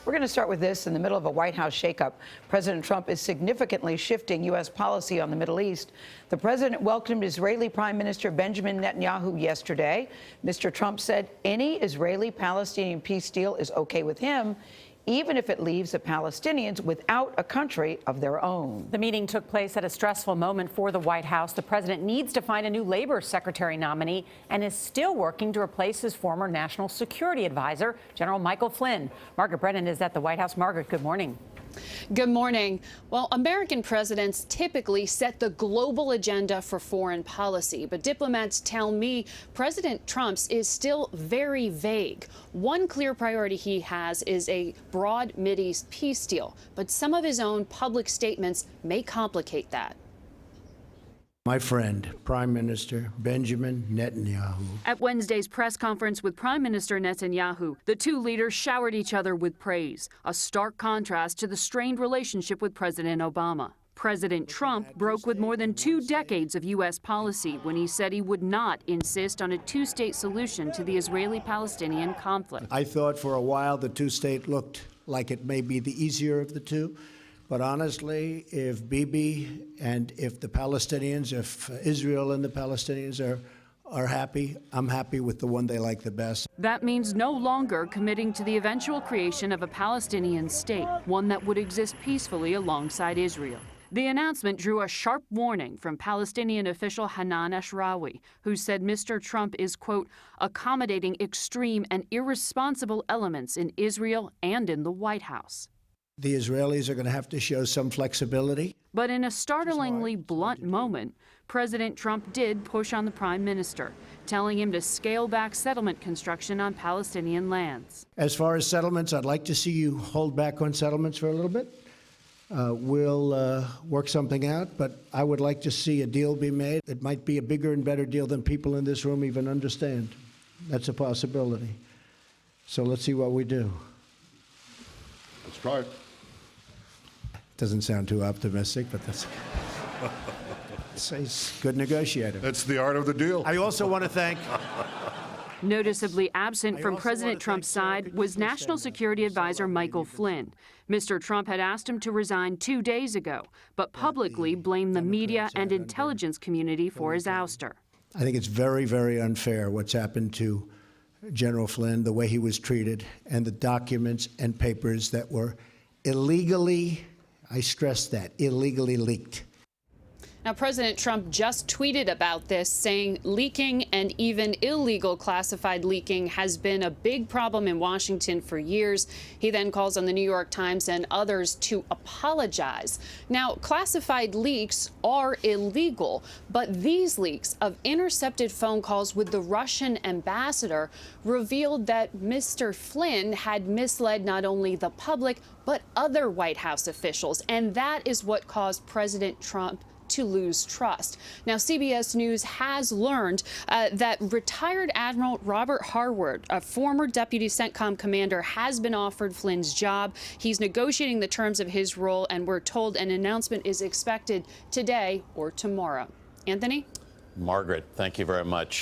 We're going to start with this. In the middle of a White House shakeup, President Trump is significantly shifting U.S. policy on the Middle East. The president welcomed Israeli Prime Minister Benjamin Netanyahu yesterday. Mr. Trump said any Israeli-Palestinian peace deal is okay with him, even if it leaves the Palestinians without a country of their own. The meeting took place at a stressful moment for the White House. The president needs to find a new labor secretary nominee and is still working to replace his former national security advisor, General Michael Flynn. Margaret Brennan is at the White House. Margaret, good morning. Good morning. Well, American presidents typically set the global agenda for foreign policy, but diplomats tell me President Trump's is still very vague. One clear priority he has is a broad Mideast peace deal, but some of his own public statements may complicate that. My friend, Prime Minister Benjamin Netanyahu. At Wednesday's press conference with Prime Minister Netanyahu, the two leaders showered each other with praise, a stark contrast to the strained relationship with President Obama. President Trump broke with more than 2 decades of U.S. policy when he said he would not insist on a two-state solution to the Israeli-Palestinian conflict. I thought for a while the two-state looked like it may be the easier of the two. But honestly, if Bibi and if the Palestinians, if Israel and the Palestinians are happy, I'm happy with the one they like the best. That means no longer committing to the eventual creation of a Palestinian state, one that would exist peacefully alongside Israel. The announcement drew a sharp warning from Palestinian official Hanan Ashrawi, who said Mr. Trump is, quote, accommodating extreme and irresponsible elements in Israel and in the White House. The Israelis are going to have to show some flexibility. But in a startlingly blunt moment, President Trump did push on the prime minister, telling him to scale back settlement construction on Palestinian lands. As far as settlements, I'd like to see you hold back on settlements for a little bit. We'll work something out, but I would like to see a deal be made. It might be a bigger and better deal than people in this room even understand. That's a possibility. So let's see what we do. Let's try it. Doesn't sound too optimistic, but that's he's a good negotiator. That's the art of the deal. I also want to thank... Noticeably absent from President Trump's side was National Security Advisor Michael Flynn. Mr. Trump had asked him to resign 2 days ago, but publicly blamed the media and intelligence community for his ouster. I think it's very, very unfair what's happened to General Flynn, the way he was treated, and the documents and papers that were illegally, I stress that, illegally leaked. Now, President Trump just tweeted about this, saying leaking and even illegal classified leaking has been a big problem in Washington for years. He then calls on the New York Times and others to apologize. Now, classified leaks are illegal, but these leaks of intercepted phone calls with the Russian ambassador revealed that Mr. Flynn had misled not only the public, but other White House officials. And that is what caused President Trump to lose trust. Now, CBS News has learned that retired Admiral Robert Harward, a former deputy CENTCOM commander, has been offered Flynn's job. He's negotiating the terms of his role, and we're told an announcement is expected today or tomorrow. Anthony? Margaret, thank you very much.